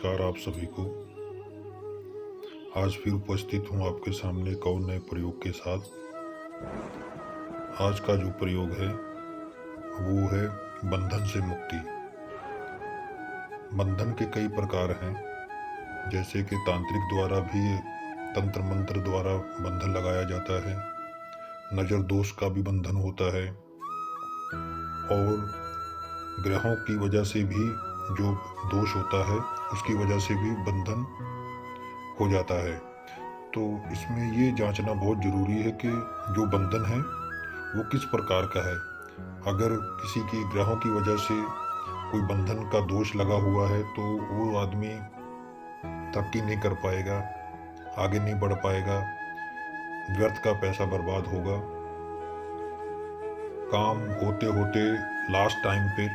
नमस्कार आप सभी को। आज फिर उपस्थित हूँ आपके सामने एक और नए प्रयोग के साथ। आज का जो प्रयोग है वो है बंधन से मुक्ति। बंधन के कई प्रकार हैं, जैसे कि तांत्रिक द्वारा भी तंत्र मंत्र द्वारा बंधन लगाया जाता है। नज़र दोष का भी बंधन होता है और ग्रहों की वजह से भी जो दोष होता है उसकी वजह से भी बंधन हो जाता है। तो इसमें ये जांचना बहुत ज़रूरी है कि जो बंधन है वो किस प्रकार का है। अगर किसी की ग्रहों की वजह से कोई बंधन का दोष लगा हुआ है तो वो आदमी तरक्की नहीं कर पाएगा, आगे नहीं बढ़ पाएगा, व्यर्थ का पैसा बर्बाद होगा, काम होते होते लास्ट टाइम पे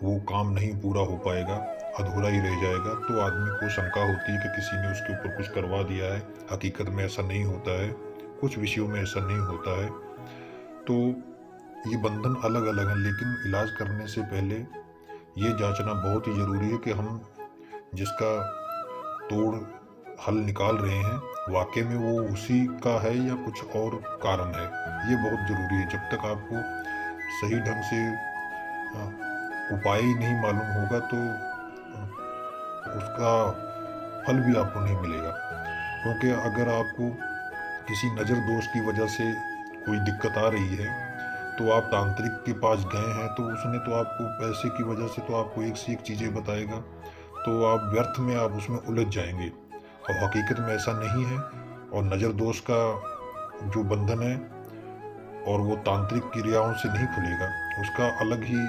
वो काम नहीं पूरा हो पाएगा, अधूरा ही रह जाएगा। तो आदमी को शंका होती है कि किसी ने उसके ऊपर कुछ करवा दिया है। हकीकत में ऐसा नहीं होता है, कुछ विषयों में ऐसा नहीं होता है। तो ये बंधन अलग अलग हैं, लेकिन इलाज करने से पहले ये जांचना बहुत ही ज़रूरी है कि हम जिसका तोड़ हल निकाल रहे हैं वाकई में वो उसी का है या कुछ और कारण है। ये बहुत ज़रूरी है। जब तक आपको सही ढंग से उपाय ही नहीं मालूम होगा तो उसका फल भी आपको नहीं मिलेगा। क्योंकि अगर आपको किसी नज़र दोष की वजह से कोई दिक्कत आ रही है तो आप तांत्रिक के पास गए हैं तो उसने तो आपको पैसे की वजह से तो आपको एक से एक चीज़ें बताएगा, तो आप व्यर्थ में आप उसमें उलझ जाएंगे। और हकीकत में ऐसा नहीं है। और नज़र दोष का जो बंधन है और वो तांत्रिक क्रियाओं से नहीं खुलेगा, उसका अलग ही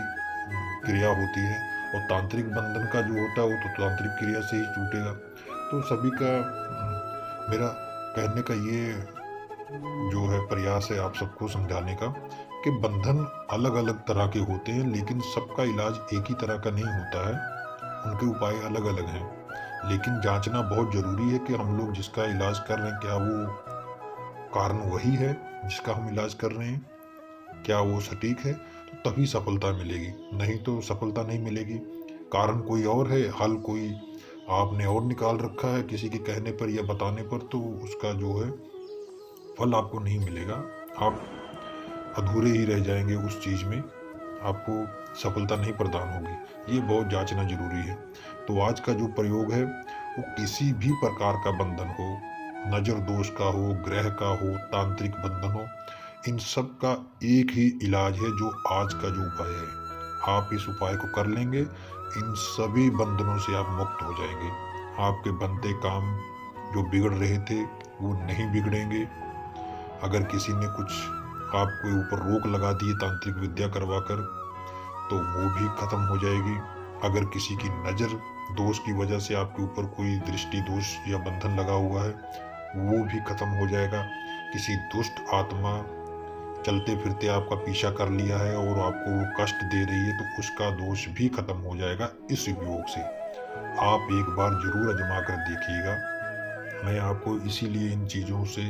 क्रिया होती है। और तांत्रिक बंधन का जो होता है वो तो तांत्रिक क्रिया से ही टूटेगा। तो सभी का मेरा कहने का ये जो है प्रयास है आप सबको समझाने का कि बंधन अलग अलग तरह के होते हैं, लेकिन सबका इलाज एक ही तरह का नहीं होता है, उनके उपाय अलग अलग हैं। लेकिन जांचना बहुत ज़रूरी है कि हम लोग जिसका इलाज कर रहे हैं क्या वो कारण वही है जिसका हम इलाज कर रहे हैं, क्या वो सटीक है, तो तभी सफलता मिलेगी, नहीं तो सफलता नहीं मिलेगी। कारण कोई और है, हल कोई आपने और निकाल रखा है किसी के कहने पर या बताने पर, तो उसका जो है फल आपको नहीं मिलेगा। आप अधूरे ही रह जाएंगे उस चीज़ में, आपको सफलता नहीं प्रदान होगी। ये बहुत जांचना जरूरी है। तो आज का जो प्रयोग है वो किसी भी प्रकार का बंधन हो, नज़र दोष का हो, ग्रह का हो, तांत्रिक बंधन हो, इन सब का एक ही इलाज है जो आज का जो उपाय है। आप इस उपाय को कर लेंगे, इन सभी बंधनों से आप मुक्त हो जाएंगे। आपके बनते काम जो बिगड़ रहे थे वो नहीं बिगड़ेंगे। अगर किसी ने कुछ आपके ऊपर रोक लगा दी तांत्रिक विद्या करवाकर तो वो भी खत्म हो जाएगी। अगर किसी की नज़र दोष की वजह से आपके ऊपर कोई दृष्टि दोष या बंधन लगा हुआ है वो भी खत्म हो जाएगा। किसी दुष्ट आत्मा चलते फिरते आपका पीछा कर लिया है और आपको वो कष्ट दे रही है तो उसका दोष भी खत्म हो जाएगा इस उपयोग से। आप एक बार जरूर आजमा कर देखिएगा। मैं आपको इसीलिए इन चीज़ों से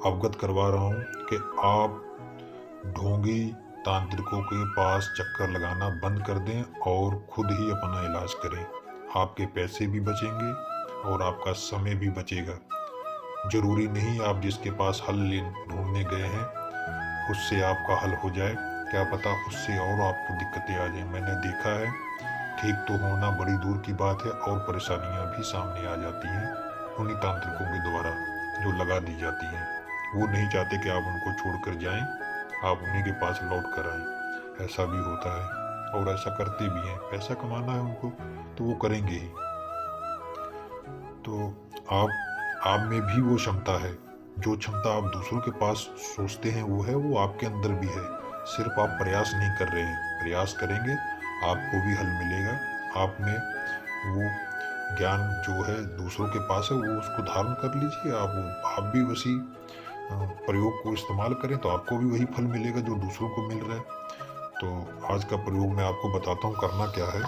अवगत करवा रहा हूँ कि आप ढोंगी तांत्रिकों के पास चक्कर लगाना बंद कर दें और खुद ही अपना इलाज करें। आपके पैसे भी बचेंगे और आपका समय भी बचेगा। जरूरी नहीं आप जिसके पास हल ढूंढने गए हैं उससे आपका हल हो जाए, क्या पता उससे और आपको दिक्कतें आ जाए। मैंने देखा है ठीक तो होना बड़ी दूर की बात है और परेशानियां भी सामने आ जाती हैं उन्हीं तांत्रिकों के द्वारा जो लगा दी जाती हैं। वो नहीं चाहते कि आप उनको छोड़कर जाएं, आप उन्हीं के पास लौट कर आएं। ऐसा भी होता है और ऐसा करते भी हैं। पैसा कमाना है उनको तो वो करेंगे ही। तो आप में भी वो क्षमता है, जो क्षमता आप दूसरों के पास सोचते हैं वो है, वो आपके अंदर भी है। सिर्फ आप प्रयास नहीं कर रहे हैं। प्रयास करेंगे आपको भी हल मिलेगा। आप में वो ज्ञान जो है दूसरों के पास है वो उसको धारण कर लीजिए। आप भी उसी प्रयोग को इस्तेमाल करें तो आपको भी वही फल मिलेगा जो दूसरों को मिल रहा है। तो आज का प्रयोग मैं आपको बताता हूँ करना क्या है।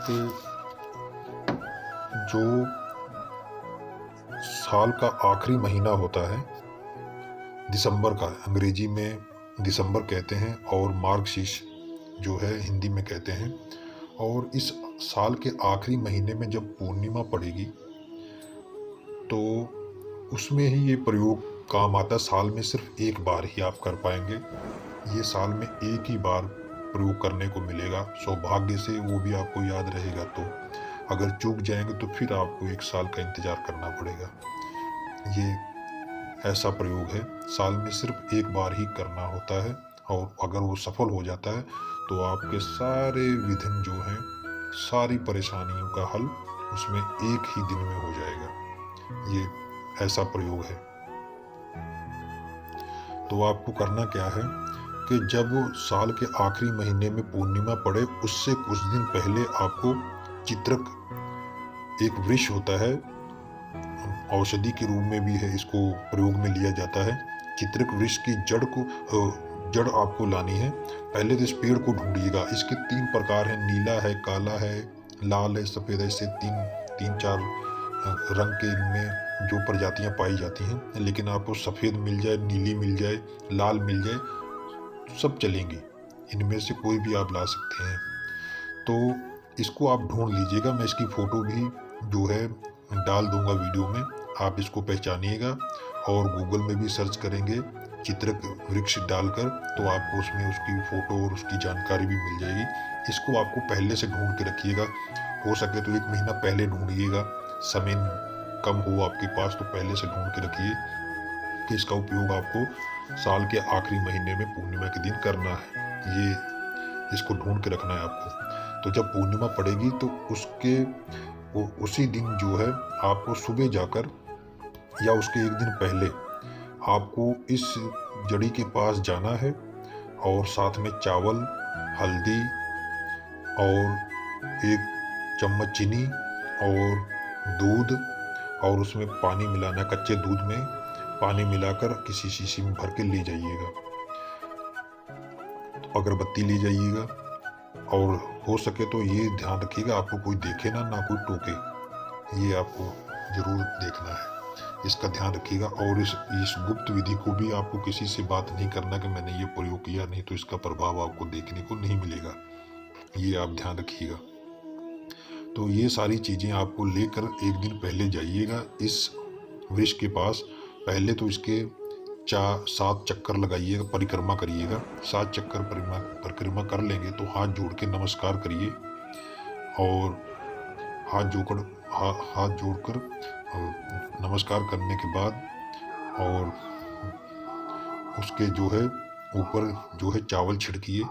कि जो साल का आखिरी महीना होता है दिसंबर का, अंग्रेजी में दिसंबर कहते हैं और मार्गशीर्ष जो है हिंदी में कहते हैं। और इस साल के आखिरी महीने में जब पूर्णिमा पड़ेगी तो उसमें ही ये प्रयोग काम आता है। साल में सिर्फ एक बार ही आप कर पाएंगे, ये साल में एक ही बार प्रयोग करने को मिलेगा। सौभाग्य से वो भी आपको याद रहेगा, तो अगर चूक जाएंगे तो फिर आपको 1 साल का इंतज़ार करना पड़ेगा। ये ऐसा प्रयोग है, साल में सिर्फ एक बार ही करना होता है, और अगर वो सफल हो जाता है तो आपके सारे विघ्न जो हैं, सारी परेशानियों का हल उसमें एक ही दिन में हो जाएगा। ये ऐसा प्रयोग है। तो आपको करना क्या है कि जब साल के आखिरी महीने में पूर्णिमा पड़े, उससे कुछ दिन पहले आपको चित्रक, एक वृक्ष होता है, औषधि के रूप में भी है, इसको प्रयोग में लिया जाता है। चित्रक वृक्ष की जड़ आपको लानी है। पहले तो इस पेड़ को ढूंढिएगा। इसके 3 प्रकार हैं, नीला है, काला है, लाल है, सफ़ेद है। इससे 3-4 रंग के इनमें जो प्रजातियां पाई जाती हैं, लेकिन आपको सफ़ेद मिल जाए, नीली मिल जाए, लाल मिल जाए, सब चलेंगी, इनमें से कोई भी आप ला सकते हैं। तो इसको आप ढूंढ लीजिएगा। मैं इसकी फ़ोटो भी जो है डाल दूंगा वीडियो में, आप इसको पहचानिएगा। और गूगल में भी सर्च करेंगे चित्रक वृक्ष डालकर, तो आपको उसमें उसकी फ़ोटो और उसकी जानकारी भी मिल जाएगी। इसको आपको पहले से ढूंढ के रखिएगा, हो सके तो 1 महीना पहले ढूंढिएगा। समय कम हो आपके पास तो पहले से ढूंढ के रखिए कि इसका उपयोग आपको साल के आखिरी महीने में पूर्णिमा के दिन करना है। ये इसको ढूंढ के रखना है आपको। तो जब पूर्णिमा पड़ेगी तो उसी दिन जो है आपको सुबह जाकर या उसके 1 दिन पहले आपको इस जड़ी के पास जाना है, और साथ में चावल, हल्दी और 1 चम्मच चीनी और दूध, और उसमें पानी मिलाना, कच्चे दूध में पानी मिलाकर किसी शीशी में भर के ले जाइएगा। तो अगरबत्ती ले जाइएगा, और हो सके तो ये ध्यान रखिएगा आपको कोई देखे ना कोई टोके, ये आपको ज़रूर देखना है, इसका ध्यान रखिएगा। और इस गुप्त विधि को भी आपको किसी से बात नहीं करना कि मैंने ये प्रयोग किया, नहीं तो इसका प्रभाव आपको देखने को नहीं मिलेगा, ये आप ध्यान रखिएगा। तो ये सारी चीज़ें आपको लेकर 1 दिन पहले जाइएगा इस वृक्ष के पास। पहले तो इसके 7 चक्कर लगाइएगा, परिक्रमा करिएगा। 7 चक्कर परिक्रमा कर लेंगे तो हाथ जोड़ के नमस्कार करिए, और हाथ जोड़कर नमस्कार करने के बाद, और उसके जो है ऊपर जो है चावल छिड़किए,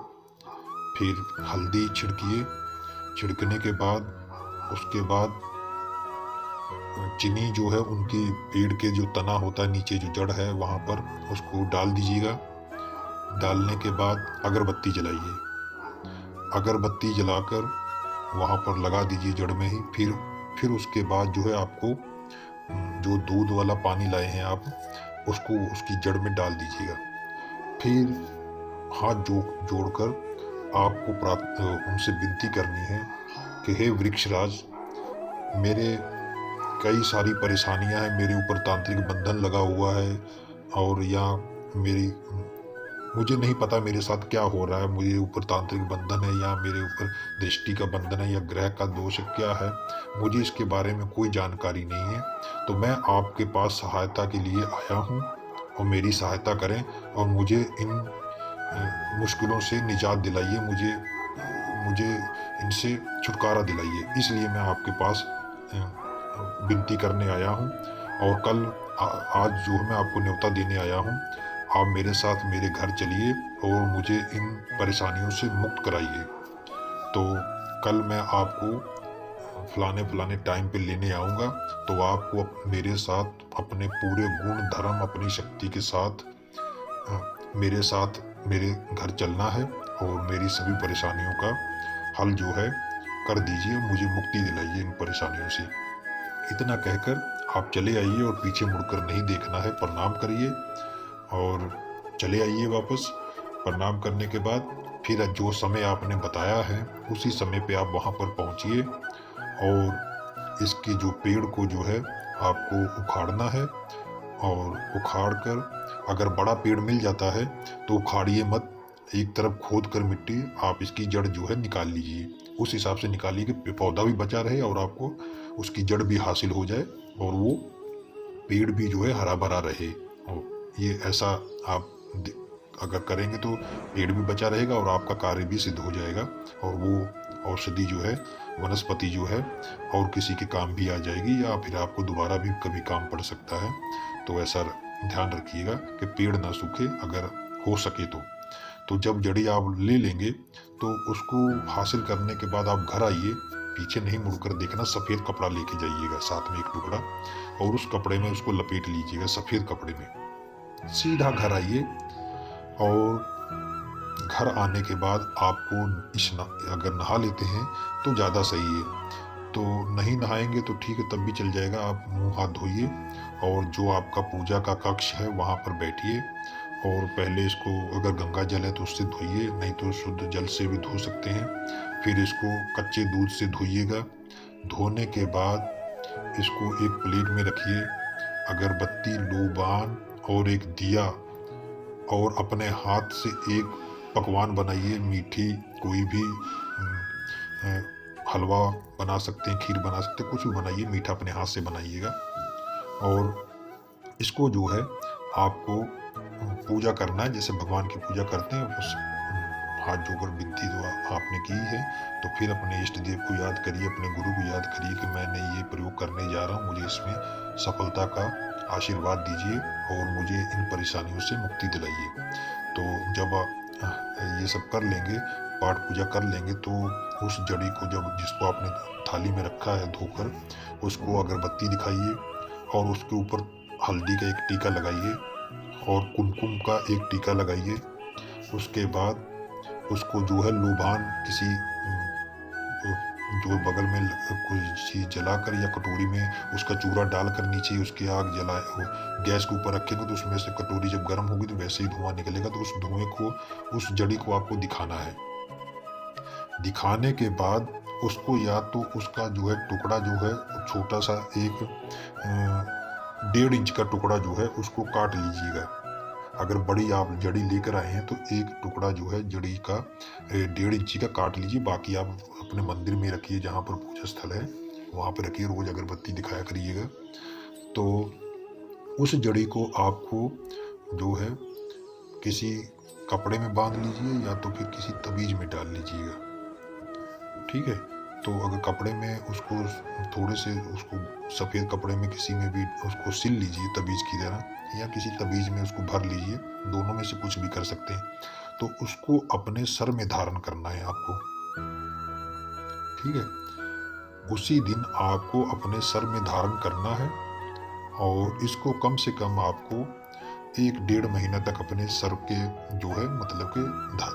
फिर हल्दी छिड़किए। छिड़कने के बाद उसके बाद चीनी जो है उनकी पेड़ के जो तना होता है, नीचे जो जड़ है वहाँ पर उसको डाल दीजिएगा। डालने के बाद अगरबत्ती जलाइए, अगरबत्ती जलाकर वहाँ पर लगा दीजिए जड़ में ही। फिर उसके बाद जो है आपको जो दूध वाला पानी लाए हैं आप, उसको उसकी जड़ में डाल दीजिएगा। फिर हाथ जोड़कर आपको उनसे विनती करनी है कि हे वृक्षराज, मेरे कई सारी परेशानियां हैं, मेरे ऊपर तांत्रिक बंधन लगा हुआ है, और या मुझे नहीं पता मेरे साथ क्या हो रहा है, मुझे ऊपर तांत्रिक बंधन है या मेरे ऊपर दृष्टि का बंधन है या ग्रह का दोष है, क्या है, मुझे इसके बारे में कोई जानकारी नहीं है। तो मैं आपके पास सहायता के लिए आया हूँ, और मेरी सहायता करें और मुझे इन मुश्किलों से निजात दिलाइए, मुझे इनसे छुटकारा दिलाइए। इसलिए मैं आपके पास विनती करने आया हूँ, और आज जो मैं आपको न्योता देने आया हूँ। आप मेरे साथ मेरे घर चलिए और मुझे इन परेशानियों से मुक्त कराइए। तो कल मैं आपको फलाने टाइम पे लेने आऊँगा, तो आपको मेरे साथ अपने पूरे गुण धर्म अपनी शक्ति के साथ मेरे घर चलना है, और मेरी सभी परेशानियों का हल जो है कर दीजिए, मुझे मुक्ति दिलाइए इन परेशानियों से। इतना कहकर आप चले आइए, और पीछे मुड़कर नहीं देखना है। प्रणाम करिए और चले आइए वापस। प्रणाम करने के बाद फिर जो समय आपने बताया है उसी समय पे आप वहाँ पर पहुँचिए, और इसके जो पेड़ को जो है आपको उखाड़ना है, और उखाड़ कर अगर बड़ा पेड़ मिल जाता है तो उखाड़िए मत, एक तरफ खोद कर मिट्टी आप इसकी जड़ जो है निकाल लीजिए। उस हिसाब से निकालिए कि पौधा भी बचा रहे और आपको उसकी जड़ भी हासिल हो जाए और वो पेड़ भी जो है हरा भरा रहे। और ये ऐसा आप अगर करेंगे तो पेड़ भी बचा रहेगा और आपका कार्य भी सिद्ध हो जाएगा और वो औषधि जो है, वनस्पति जो है और किसी के काम भी आ जाएगी या फिर आपको दोबारा भी कभी काम पड़ सकता है। तो ऐसा ध्यान रखिएगा कि पेड़ ना सूखे अगर हो सके तो जब जड़ी आप ले लेंगे तो उसको हासिल करने के बाद आप घर आइए, पीछे नहीं मुड़कर देखना, सफ़ेद कपड़ा लेके जाइएगा साथ में एक टुकड़ा और उस कपड़े में उसको लपेट लीजिएगा, सफ़ेद कपड़े में सीधा घर आइए। और घर आने के बाद आपको अगर नहा लेते हैं तो ज़्यादा सही है, तो नहीं नहाएंगे तो ठीक है तब भी चल जाएगा। आप मुंह हाथ धोइए और जो आपका पूजा का कक्ष है वहाँ पर बैठिए और पहले इसको अगर गंगा जल है तो उससे धोइए, नहीं तो शुद्ध जल से भी धो सकते हैं। फिर इसको कच्चे दूध से धोइएगा। धोने के बाद इसको एक प्लेट में रखिए, अगरबत्ती, लोबान और एक दिया और अपने हाथ से एक पकवान बनाइए, मीठी कोई भी हलवा बना सकते हैं, खीर बना सकते हैं, कुछ भी बनाइए, मीठा अपने हाथ से बनाइएगा। और इसको जो है आपको पूजा करना है जैसे भगवान की पूजा करते हैं, उस हाथ जोड़कर विधि जो आपने की है तो फिर अपने इष्ट देव को याद करिए, अपने गुरु को याद करिए कि मैंने ये प्रयोग करने जा रहा हूँ, मुझे इसमें सफलता का आशीर्वाद दीजिए और मुझे इन परेशानियों से मुक्ति दिलाइए। तो जब ये सब कर लेंगे, पाठ पूजा कर लेंगे, तो उस जड़ी को जिसको आपने थाली में रखा है धोकर, उसको अगरबत्ती दिखाइए और उसके ऊपर हल्दी का एक टीका लगाइए और कुमकुम का एक टीका लगाइए। उसके बाद उसको जो है लोबान किसी जो बगल में कोई चीज़ जलाकर या कटोरी में उसका चूरा डालकर नीचे उसकी आग जलाए, गैस के ऊपर रखेंगे तो उसमें से कटोरी जब गर्म होगी तो वैसे ही धुआं निकलेगा। तो उस धुएं को, उस जड़ी को आपको दिखाना है। दिखाने के बाद उसको या तो उसका जो है टुकड़ा जो है छोटा सा एक 1.5 इंच का टुकड़ा जो है उसको काट लीजिएगा। अगर बड़ी आप जड़ी लेकर आए हैं तो एक टुकड़ा जो है जड़ी का 1.5 इंची का काट लीजिए। बाकी आप अपने मंदिर में रखिए, जहाँ पर पूजा स्थल है वहाँ पर रखिए, रोज अगरबत्ती दिखाया करिएगा। तो उस जड़ी को आपको जो है किसी कपड़े में बांध लीजिए या तो फिर किसी तबीज में डाल लीजिएगा, ठीक है। तो अगर कपड़े में उसको थोड़े से उसको सफ़ेद कपड़े में किसी में भी उसको सिल लीजिए तबीज की तरह, या किसी तबीज में उसको भर लीजिए, दोनों में से कुछ भी कर सकते हैं। तो उसको अपने सर में धारण करना है आपको, ठीक है। उसी दिन आपको अपने सर में धारण करना है और इसको कम से कम आपको 1-1.5 महीना तक अपने सर के जो है मतलब कि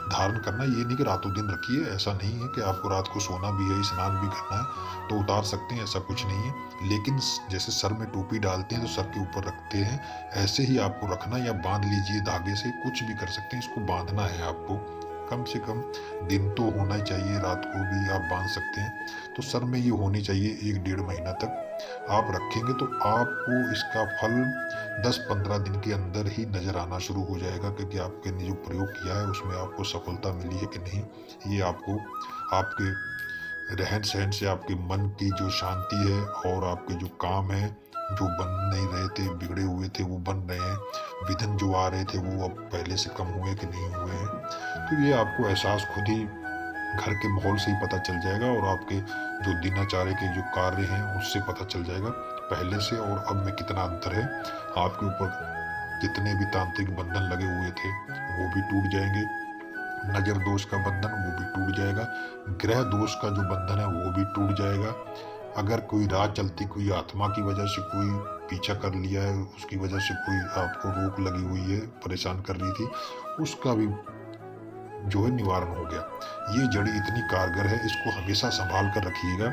धारण करना। ये नहीं कि रातों दिन रखिए, ऐसा नहीं है कि आपको रात को सोना भी है, स्नान भी करना है तो उतार सकते हैं, ऐसा कुछ नहीं है। लेकिन जैसे सर में टोपी डालते हैं तो सर के ऊपर रखते हैं, ऐसे ही आपको रखना, या बांध लीजिए धागे से, कुछ भी कर सकते हैं। इसको बांधना है आपको, कम से कम दिन तो होना ही चाहिए, रात को भी आप बांध सकते हैं। तो सर में ये होनी चाहिए 1-1.5 महीना तक आप रखेंगे तो आपको इसका फल 10-15 दिन के अंदर ही नज़र आना शुरू हो जाएगा क्योंकि आपके ने जो प्रयोग किया है उसमें आपको सफलता मिली है कि नहीं। ये आपको आपके रहन सहन से, आपके मन की जो शांति है और आपके जो काम है जो बन नहीं रहे थे, बिगड़े हुए थे, वो बन रहे हैं, विघ्न जो आ रहे थे वो अब पहले से कम हुए कि नहीं हुए हैं। तो ये आपको एहसास खुद ही घर के माहौल से ही पता चल जाएगा और आपके जो दिनचर्या के जो कार्य हैं उससे पता चल जाएगा पहले से और अब में कितना अंतर है। आपके ऊपर जितने भी तांत्रिक बंधन लगे हुए थे वो भी टूट जाएंगे, नजर दोष का बंधन वो भी टूट जाएगा, ग्रह दोष का जो बंधन है वो भी टूट जाएगा। अगर कोई राह चलती कोई आत्मा की वजह से कोई पीछा कर लिया है, उसकी वजह से कोई आपको रोक लगी हुई है, परेशान कर रही थी, उसका भी जो है निवारण हो गया। ये जड़ी इतनी कारगर है, इसको हमेशा संभाल कर रखिएगा।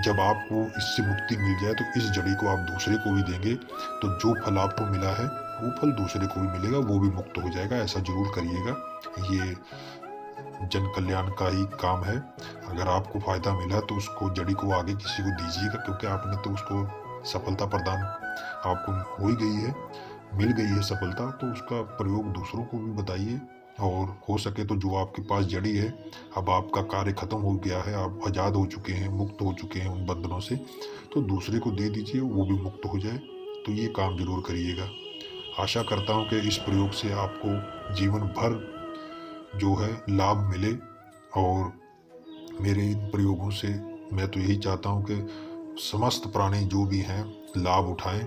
जब आपको इससे मुक्ति मिल जाए तो इस जड़ी को आप दूसरे को भी देंगे तो जो फल आपको मिला है वो फल दूसरे को भी मिलेगा, वो भी मुक्त हो जाएगा। ऐसा जरूर करिएगा, ये जन कल्याण का ही काम है। अगर आपको फायदा मिला तो उसको जड़ी को आगे किसी को दीजिएगा क्योंकि आपने तो उसको सफलता प्रदान आपको हो ही गई है, मिल गई है सफलता, तो उसका प्रयोग दूसरों को भी बताइए और हो सके तो जो आपके पास जड़ी है, अब आपका कार्य खत्म हो गया है, आप आज़ाद हो चुके हैं, मुक्त हो चुके हैं उन बंधनों से, तो दूसरे को दे दीजिए, वो भी मुक्त हो जाए। तो ये काम ज़रूर करिएगा। आशा करता हूँ कि इस प्रयोग से आपको जीवन भर जो है लाभ मिले, और मेरे इन प्रयोगों से मैं तो यही चाहता हूँ कि समस्त प्राणी जो भी हैं लाभ उठाएं,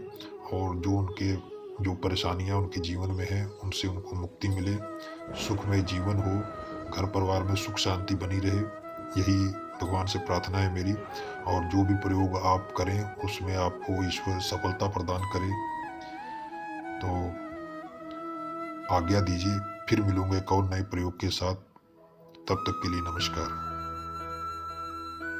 और जो उनके जो परेशानियाँ उनके जीवन में हैं उनसे उनको मुक्ति मिले, सुखमय जीवन हो, घर परिवार में सुख शांति बनी रहे। यही भगवान से प्रार्थना है मेरी। और जो भी प्रयोग आप करें उसमें आपको ईश्वर सफलता प्रदान करे। तो आज्ञा दीजिए, फिर मिलूंगा एक और नए प्रयोग के साथ। तब तक के लिए नमस्कार।